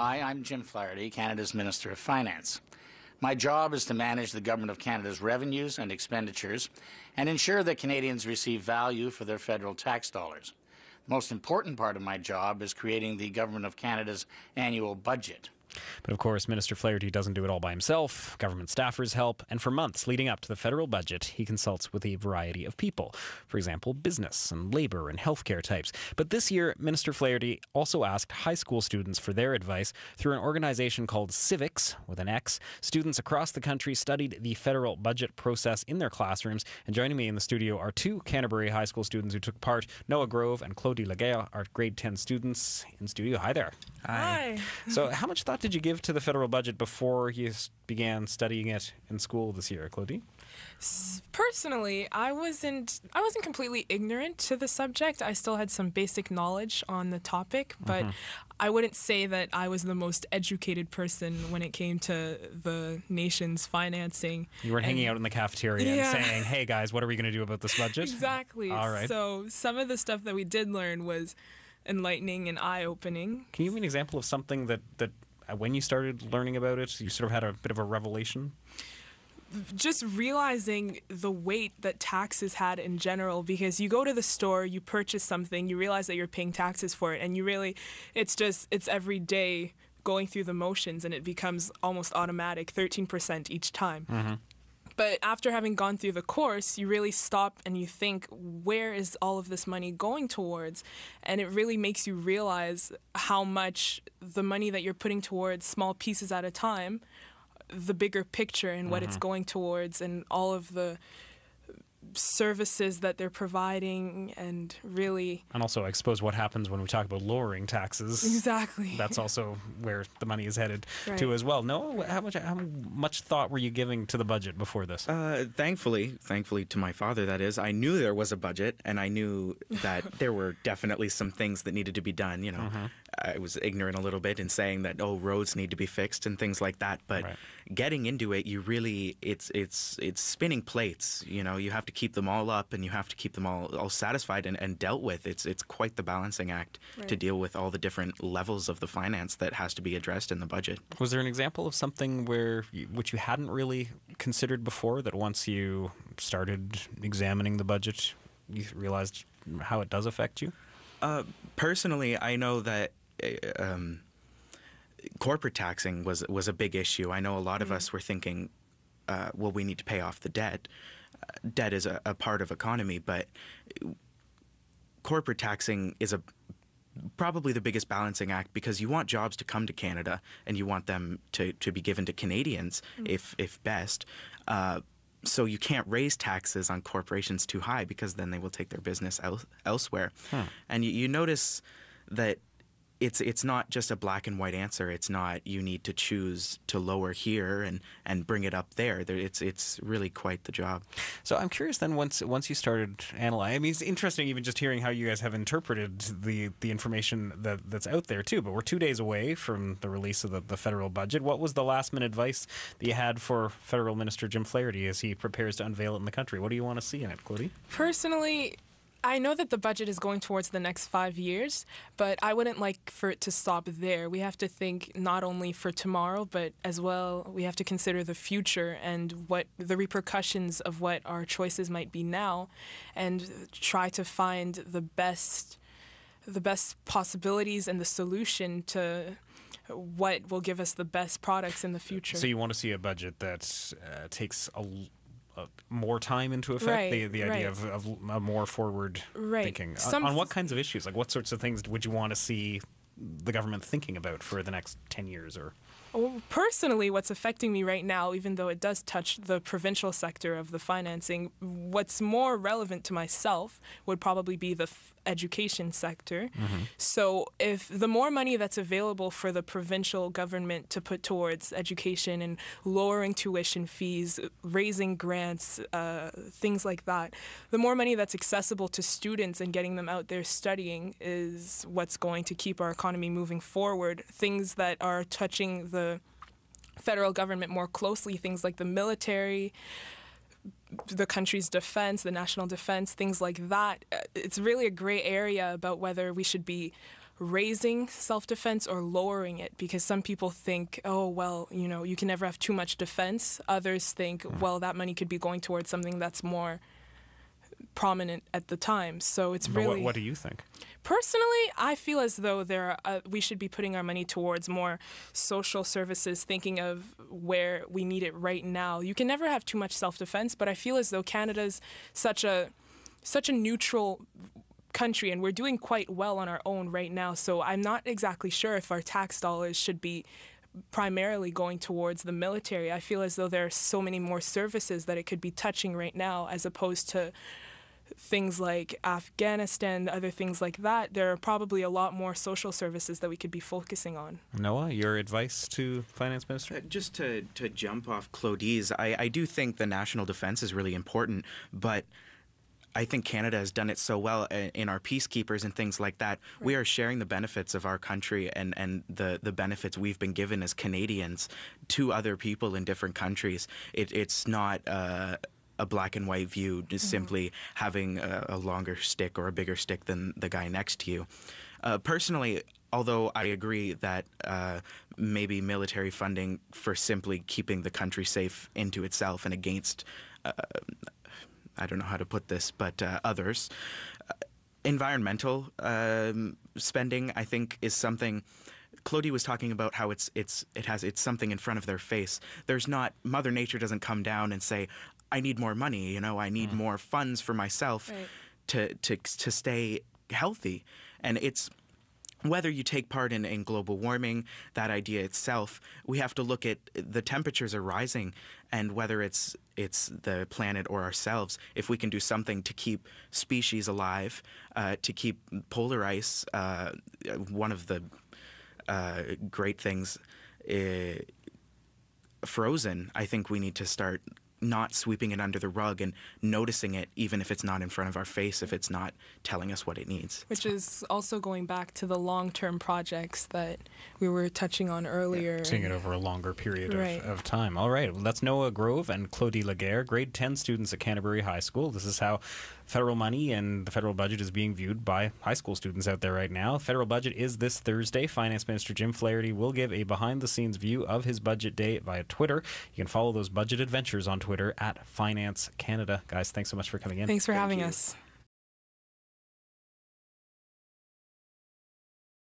Hi, I'm Jim Flaherty, Canada's Minister of Finance. My job is to manage the Government of Canada's revenues and expenditures and ensure that Canadians receive value for their federal tax dollars. The most important part of my job is creating the Government of Canada's annual budget. But of course, Minister Flaherty doesn't do it all by himself. Government staffers help, and for months leading up to the federal budget, he consults with a variety of people. For example, business and labour and healthcare types. But this year, Minister Flaherty also asked high school students for their advice through an organisation called CIVIX, with an X. Students across the country studied the federal budget process in their classrooms. And joining me in the studio are two Canterbury High School students who took part. Noah Grove and Claudie Laguerre are grade 10 students in studio. Hi there. Hi. So how much thought did you give to the federal budget before you began studying it in school this year, Claudie? Personally, I wasn't completely ignorant to the subject. I still had some basic knowledge on the topic, but I wouldn't say that I was the most educated person when it came to the nation's financing. You weren't hanging out in the cafeteria and saying, hey guys, what are we going to do about this budget? Exactly. All right. So some of the stuff that we did learn was enlightening and eye-opening. Can you give me an example of something that when you started learning about it, you sort of had a bit of a revelation? Just realizing the weight that taxes had in general, because you go to the store, you purchase something, you realize that you're paying taxes for it, and it's every day going through the motions, and it becomes almost automatic, 13% each time. Mm-hmm. But after having gone through the course, you really stop and you think, where is all of this money going towards? And it really makes you realize how much the money that you're putting towards small pieces at a time, the bigger picture and what it's going towards, and all of the services that they're providing, and really... And also, I suppose, what happens when we talk about lowering taxes. Exactly. That's also where the money is headed to as well. No, how much thought were you giving to the budget before this? Thankfully to my father, that is, I knew there was a budget, and I knew that there were definitely some things that needed to be done. You know, I was ignorant a little bit in saying that, roads need to be fixed and things like that. But getting into it, you really, it's spinning plates. You know, you have to keep them all up, and you have to keep them all satisfied and dealt with. It's quite the balancing act to deal with all the different levels of the finance that has to be addressed in the budget. Was there an example of something which you hadn't really considered before, that once you started examining the budget, you realized how it does affect you? Personally, I know that corporate taxing was a big issue. I know a lot of us were thinking, we need to pay off the debt. Debt is a part of economy, but corporate taxing is probably the biggest balancing act, because you want jobs to come to Canada and you want them to be given to Canadians, if best. So you can't raise taxes on corporations too high, because then they will take their business elsewhere. And you notice that it's not just a black and white answer. It's not, you need to choose to lower here and bring it up there. It's really quite the job. So I'm curious then, once you started analyzing, I mean, it's interesting even just hearing how you guys have interpreted the information that's out there too. But we're 2 days away from the release of the federal budget. What was the last minute advice that you had for Federal Minister Jim Flaherty as he prepares to unveil it in the country? What do you want to see in it, Claudie? Personally, I know that the budget is going towards the next 5 years, but I wouldn't like for it to stop there. We have to think not only for tomorrow, but as well we have to consider the future and what the repercussions of what our choices might be now, and try to find the best possibilities and the solution to what will give us the best products in the future. So you want to see a budget that takes more time into effect, the idea of a more forward thinking. On what kinds of issues? Like, what sorts of things would you want to see the government thinking about for the next 10 years? Or Well, personally, what's affecting me right now, even though it does touch the provincial sector of the financing, what's more relevant to myself would probably be the education sector. Mm-hmm. So if the more money that's available for the provincial government to put towards education and lowering tuition fees, raising grants, things like that, the more money that's accessible to students and getting them out there studying is what's going to keep our economy moving forward. Things that are touching the federal government more closely, things like the military, the country's defense, the national defense, things like that. It's really a gray area about whether we should be raising self-defense or lowering it, because some people think, oh, well, you can never have too much defense. Others think, well, that money could be going towards something that's more prominent at the time. So it's really... What do you think? Personally, I feel as though we should be putting our money towards more social services, thinking of where we need it right now. You can never have too much self-defense, but I feel as though Canada's such a neutral country, and we're doing quite well on our own right now. So I'm not exactly sure if our tax dollars should be primarily going towards the military. I feel as though there are so many more services that it could be touching right now, as opposed to things like Afghanistan, other things like that. There are probably a lot more social services that we could be focusing on. Noah, your advice to Finance Minister? Just to jump off Claudie's, I do think the national defense is really important, but I think Canada has done it so well in our peacekeepers and things like that. Right. We are sharing the benefits of our country and the benefits we've been given as Canadians to other people in different countries. It's not a black and white view, just simply having a longer stick or a bigger stick than the guy next to you. Personally, although I agree that maybe military funding for simply keeping the country safe into itself and against I don't know how to put this, but others. Environmental spending, I think, is something. Claudie was talking about how it's something in front of their face. Mother Nature doesn't come down and say, I need more money, I need more funds for myself to stay healthy. And it's whether you take part in global warming, that idea itself, we have to look at the temperatures are rising, and whether it's the planet or ourselves, if we can do something to keep species alive, to keep polar ice, one of the great things, frozen, I think we need to start not sweeping it under the rug and noticing it, even if it's not in front of our face, if it's not telling us what it needs. Which is also going back to the long-term projects that we were touching on earlier. Yeah, seeing it over a longer period of time. All right, well, that's Noah Grove and Claudie Laguerre, grade 10 students at Canterbury High School. This is how federal money and the federal budget is being viewed by high school students out there right now. Federal budget is this Thursday. Finance Minister Jim Flaherty will give a behind-the-scenes view of his budget day via Twitter. You can follow those budget adventures on Twitter at Finance Canada. Guys, thanks so much for coming in. Thanks for having us.